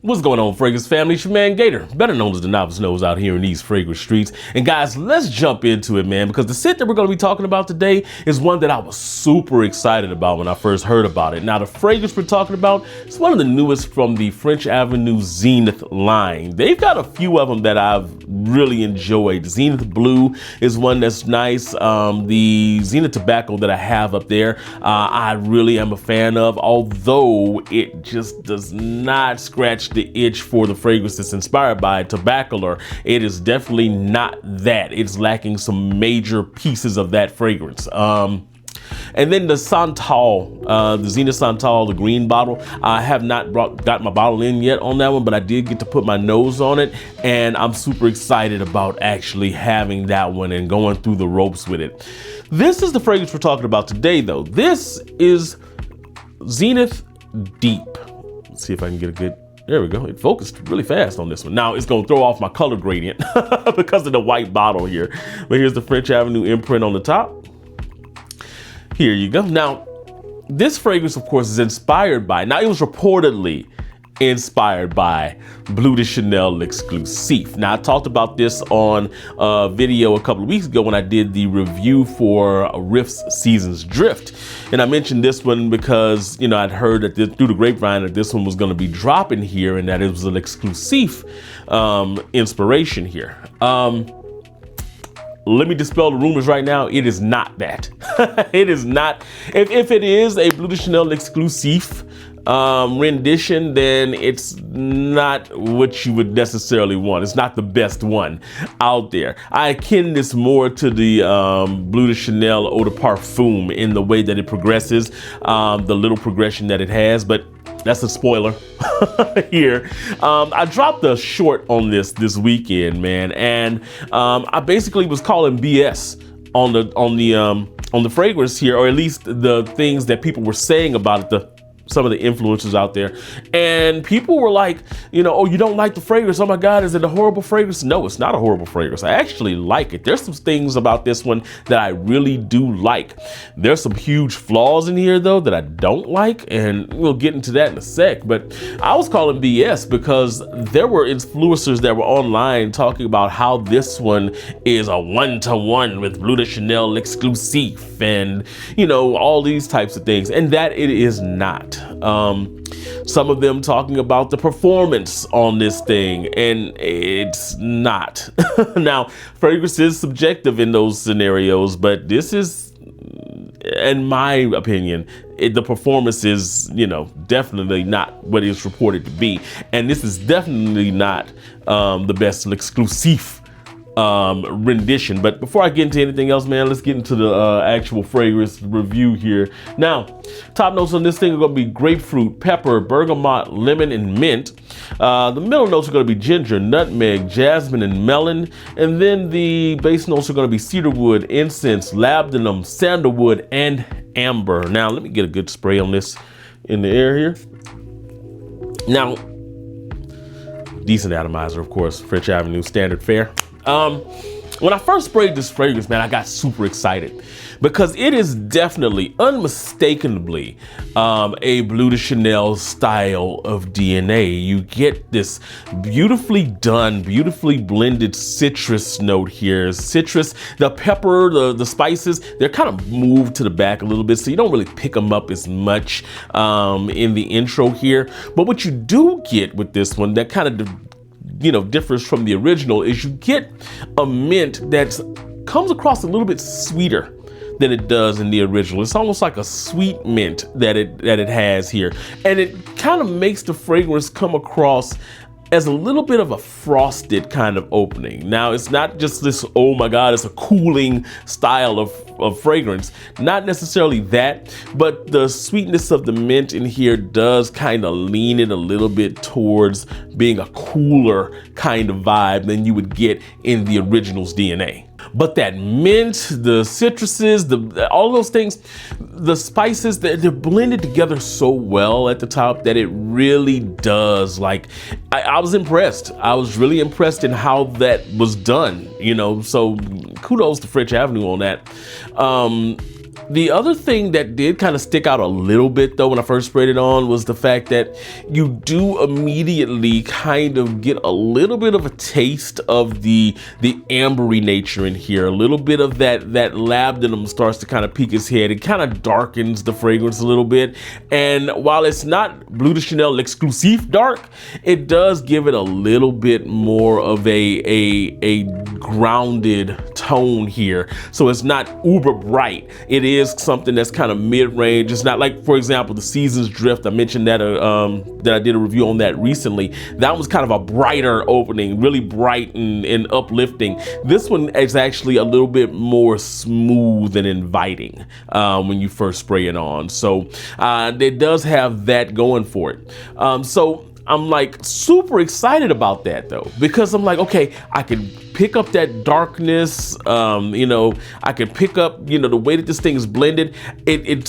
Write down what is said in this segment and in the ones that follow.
What's going on, fragrance family? It's your man Gator, better known as the Novice Nose out here in these fragrance streets. And guys, let's jump into it, man, because the scent that we're going to be talking about today is one that I was super excited about when I first heard about it. Now, the fragrance we're talking about is one of the newest from the French Avenue Zenith line. They've got a few of them that I've really enjoyed. Zenith Bleu is one that's nice. The Zenith Tobacco that I have up there, I really am a fan of, although it just does not scratch the itch for the fragrance that's inspired by tobacco. It is definitely not that. It's lacking some major pieces of that fragrance. And then the Santal, the Zenith Santal, the green bottle, I have not got my bottle in yet on that one, but I did get to put my nose on it, and I'm super excited about actually having that one and going through the ropes with it. This is the fragrance we're talking about today, though. This is Zenith Deep. Let's see if I can get a good... There we go. It focused really fast on this one. Now it's going to throw off my color gradient because of the white bottle here. But here's the French Avenue imprint on the top. Here you go. Now, this fragrance, of course, is inspired by, now it was reportedly inspired by Bleu de Chanel Exclusive. Now, I talked about this on a video a couple of weeks ago when I did the review for Riiffs Season's Drift. And I mentioned this one because, you know, I'd heard that through the grapevine that this one was going to be dropping here and that it was an exclusive inspiration here. Let me dispel the rumors right now. It is not that. It is not. If it is a Bleu de Chanel Exclusive rendition, then it's not what you would necessarily want. It's not the best one out there. I akin this more to the Bleu de Chanel Eau de Parfum in the way that it progresses, the little progression that it has, but that's a spoiler here. I dropped a short on this weekend, man, and I basically was calling BS on the fragrance here, or at least the things that people were saying about it, some of the influencers out there. And people were like, you know, oh, you don't like the fragrance? Oh my God, is it a horrible fragrance? No, it's not a horrible fragrance. I actually like it. There's some things about this one that I really do like. There's some huge flaws in here though that I don't like, and we'll get into that in a sec. But I was calling BS because there were influencers that were online talking about how this one is a 1-to-1 with Bleu de Chanel Exclusive and, you know, all these types of things, and that it is not. Some of them talking about the performance on this thing, and it's not. Now, fragrance is subjective in those scenarios, but this is, in my opinion, the performance is, you know, definitely not what it's reported to be. And this is definitely not the best exclusive rendition. But before I get into anything else, man, let's get into the actual fragrance review here. Now, top notes on this thing are going to be grapefruit, pepper, bergamot, lemon, and mint. The middle notes are going to be ginger, nutmeg, jasmine, and melon. And then the base notes are going to be cedarwood, incense, labdanum, sandalwood, and amber. Now, let me get a good spray on this in the air here. Now, decent atomizer, of course, French Avenue standard fare. When I first sprayed this fragrance, man, I got super excited because it is definitely, unmistakably, a Bleu de Chanel style of DNA. You get this beautifully done, beautifully blended citrus note here. Citrus, the pepper, the spices, they're kind of moved to the back a little bit, so you don't really pick them up as much in the intro here. But what you do get with this one that kind of differs from the original is you get a mint that comes across a little bit sweeter than it does in the original. It's almost like a sweet mint that it has here. And it kind of makes the fragrance come across as a little bit of a frosted kind of opening. Now, it's not just this, oh my God, it's a cooling style of fragrance. Not necessarily that, but the sweetness of the mint in here does kind of lean it a little bit towards being a cooler kind of vibe than you would get in the original's DNA. But that mint, the citruses, all those things, the spices, they're blended together so well at the top that it really does. Like, I was impressed. I was really impressed in how that was done, so kudos to French Avenue on that. The other thing that did kind of stick out a little bit though when I first sprayed it on was the fact that you do immediately kind of get a little bit of a taste of the ambery nature in here. A little bit of that labdanum starts to kind of peek its head. It kind of darkens the fragrance a little bit. And while it's not Bleu de Chanel exclusive dark, it does give it a little bit more of a grounded tone here. So it's not uber bright. It is something that's kind of mid-range. It's not like, for example, the Seasons Drift. I mentioned that that I did a review on that recently. That was kind of a brighter opening, really bright and uplifting. This one is actually a little bit more smooth and inviting when you first spray it on. So it does have that going for it. So I'm like super excited about that though, because I'm like, okay, I can pick up that darkness, you know, I can pick up, you know, the way that this thing is blended. It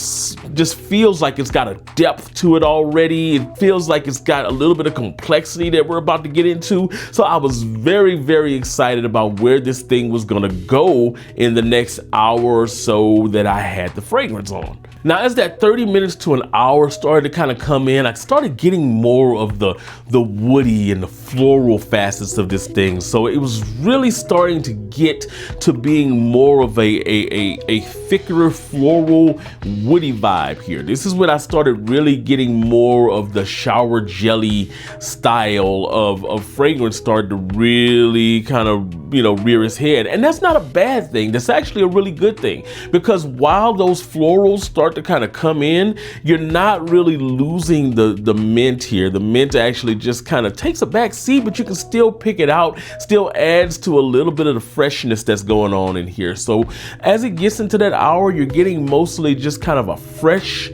just feels like it's got a depth to it already. It feels like it's got a little bit of complexity that we're about to get into. So I was very, very excited about where this thing was gonna go in the next hour or so that I had the fragrance on. Now, as that 30 minutes to an hour started to kind of come in, I started getting more of the woody and the floral facets of this thing. So it was really starting to get to being more of a thicker floral woody vibe here. This is when I started really getting more of the shower jelly style of fragrance started to really kind of, you know, rear its head. And that's not a bad thing. That's actually a really good thing, because while those florals start to kind of come in, you're not really losing the mint here. The mint actually just kind of takes a back seat, but you can still pick it out, still adds to a little bit of the freshness that's going on in here. So as it gets into that hour, you're getting mostly just kind of a fresh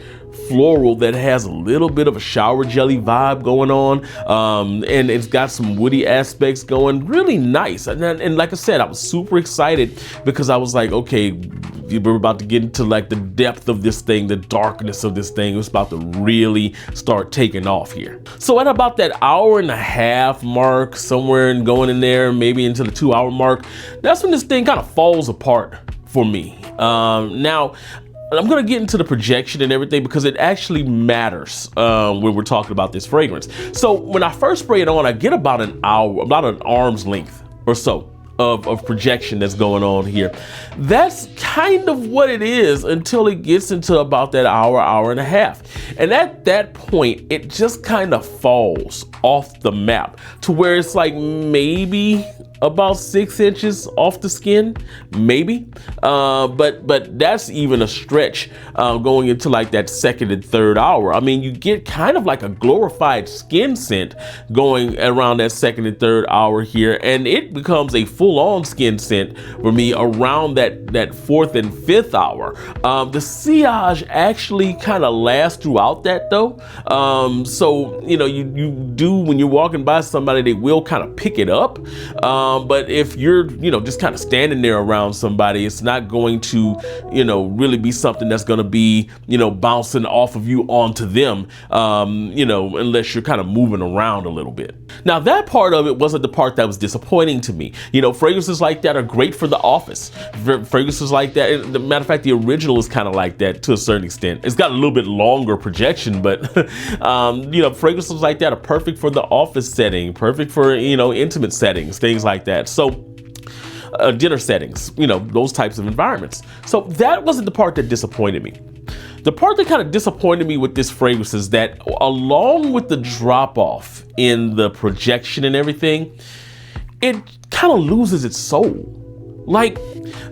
floral that has a little bit of a shower jelly vibe going on, and it's got some woody aspects going, really nice. And like I said, I was super excited because I was like, okay, we're about to get into like the depth of this thing, the darkness of this thing. It's about to really start taking off here. So at about that hour and a half mark, somewhere and going in there, maybe into the 2 hour mark, that's when this thing kind of falls apart for me. Now, I'm gonna get into the projection and everything because it actually matters when we're talking about this fragrance. So when I first spray it on, I get about an hour, about an arm's length or so of projection that's going on here. That's kind of what it is until it gets into about that hour and a half. And at that point, it just kind of falls off the map to where it's like maybe about 6 inches off the skin, maybe. But that's even a stretch going into like that second and third hour. I mean, you get kind of like a glorified skin scent going around that second and third hour here, and it becomes a full-on skin scent for me around that fourth and fifth hour. The sillage actually kind of lasts throughout that though. So, you know, you do, when you're walking by somebody, they will kind of pick it up. But if you're, you know, just kind of standing there around somebody, it's not going to, you know, really be something that's going to be, you know, bouncing off of you onto them, you know, unless you're kind of moving around a little bit. Now, that part of it wasn't the part that was disappointing to me. You know, fragrances like that are great for the office. Fragrances like that, as a matter of fact, the original is kind of like that to a certain extent. It's got a little bit longer projection, but, you know, fragrances like that are perfect for the office setting, perfect for, you know, intimate settings, things like that. So dinner settings, you know, those types of environments. So that wasn't the part that disappointed me. The part that kind of disappointed me with this fragrance is that along with the drop off in the projection and everything, it kind of loses its soul. Like,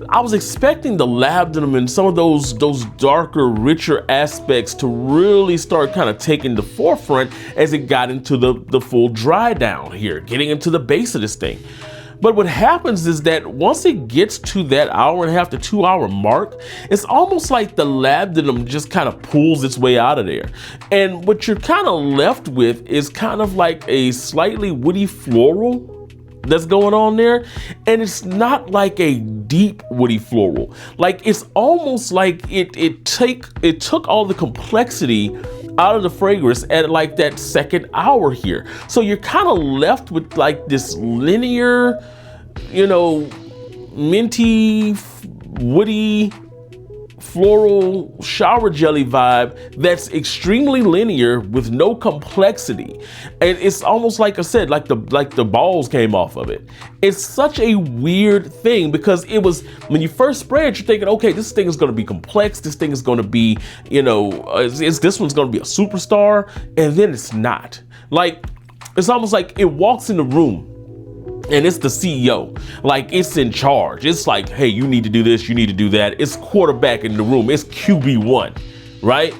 I was expecting the labdanum and some of those darker, richer aspects to really start kind of taking the forefront as it got into the full dry down here, getting into the base of this thing. But what happens is that once it gets to that hour and a half to 2 hour mark, it's almost like the labdanum just kind of pulls its way out of there. And what you're kind of left with is kind of like a slightly woody floral that's going on there. And it's not like a deep woody floral. Like, it's almost like it took all the complexity out of the fragrance at like that second hour here. So you're kind of left with like this linear, you know, minty, woody floral shower jelly vibe that's extremely linear with no complexity. And it's almost like I said, like the balls came off of it. It's such a weird thing because it was, when you first spray it, you're thinking, okay, this thing is going to be complex. This thing is going to be, you know, this one's going to be a superstar. And then it's not. Like, it's almost like it walks in the room and it's the CEO, like it's in charge. It's like, hey, you need to do this, you need to do that. It's quarterback in the room, it's QB1, right?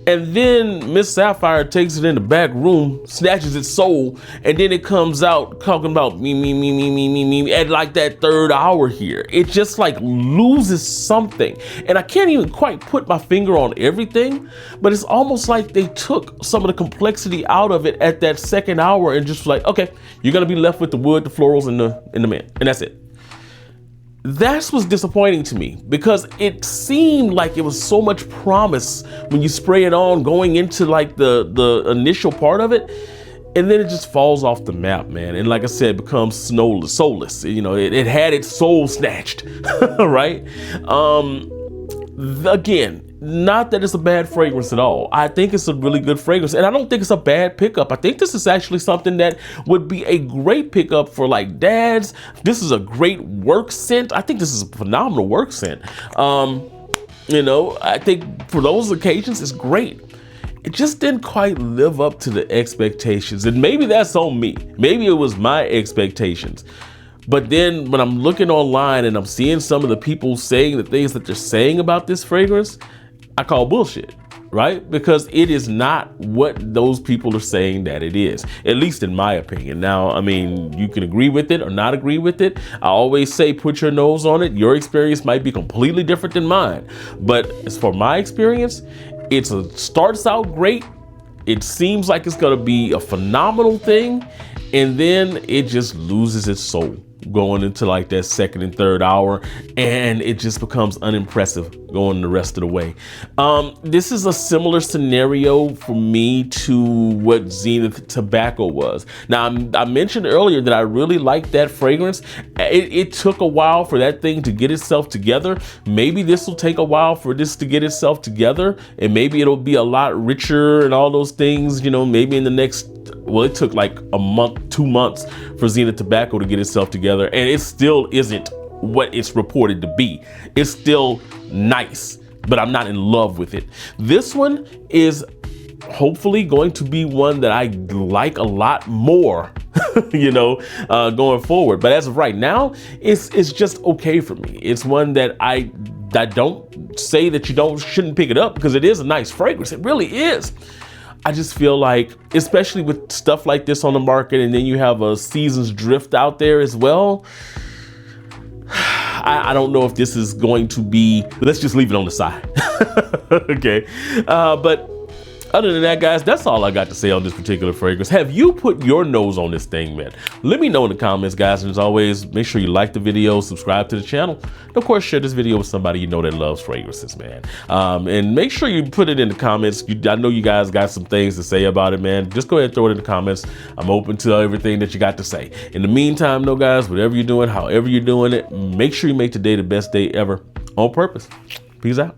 And then Miss Sapphire takes it in the back room, snatches its soul, and then it comes out talking about me at like that third hour here. It just like loses something. And I can't even quite put my finger on everything, but it's almost like they took some of the complexity out of it at that second hour and just like, okay, you're gonna be left with the wood, the florals, and the mint, and that's it. That's what's disappointing to me because it seemed like it was so much promise when you spray it on going into like the initial part of it, and then it just falls off the map, man. And like I said, it becomes soulless. You know, it had its soul snatched, right? Again, not that it's a bad fragrance at all. I think it's a really good fragrance, and I don't think it's a bad pickup. I think this is actually something that would be a great pickup for like dads. This is a great work scent. I think this is a phenomenal work scent. You know, I think for those occasions, it's great. It just didn't quite live up to the expectations, and maybe that's on me. Maybe it was my expectations. But then when I'm looking online and I'm seeing some of the people saying the things that they're saying about this fragrance, I call bullshit, right? Because it is not what those people are saying that it is, at least in my opinion. Now, I mean, you can agree with it or not agree with it. I always say, put your nose on it. Your experience might be completely different than mine. But as for my experience, it starts out great. It seems like it's gonna be a phenomenal thing. And then it just loses its soul going into like that second and third hour, and it just becomes unimpressive going the rest of the way. This is a similar scenario for me to what Zenith Tobacco was. Now, I mentioned earlier that I really liked that fragrance. It took a while for that thing to get itself together. Maybe this will take a while for this to get itself together, and maybe it'll be a lot richer and all those things, you know, maybe in the next, well, it took like a month, 2 months for Zenith Tobacco to get itself together, and it still isn't what it's reported to be. It's still nice, but I'm not in love with it. This one is hopefully going to be one that I like a lot more, you know, going forward. But as of right now, it's just okay for me. It's one that I don't say that you shouldn't pick it up, because it is a nice fragrance. It really is. I just feel like, especially with stuff like this on the market, and then you have a Seasons Drift out there as well, I don't know if this is going to be, let's just leave it on the side. Okay. But other than that, guys, that's all I got to say on this particular fragrance. Have you put your nose on this thing, man? Let me know in the comments, guys. And as always, make sure you like the video, subscribe to the channel. And of course, share this video with somebody you know that loves fragrances, man. And make sure you put it in the comments. I know you guys got some things to say about it, man. Just go ahead and throw it in the comments. I'm open to everything that you got to say. In the meantime, though, guys, whatever you're doing, however you're doing it, make sure you make today the best day ever on purpose. Peace out.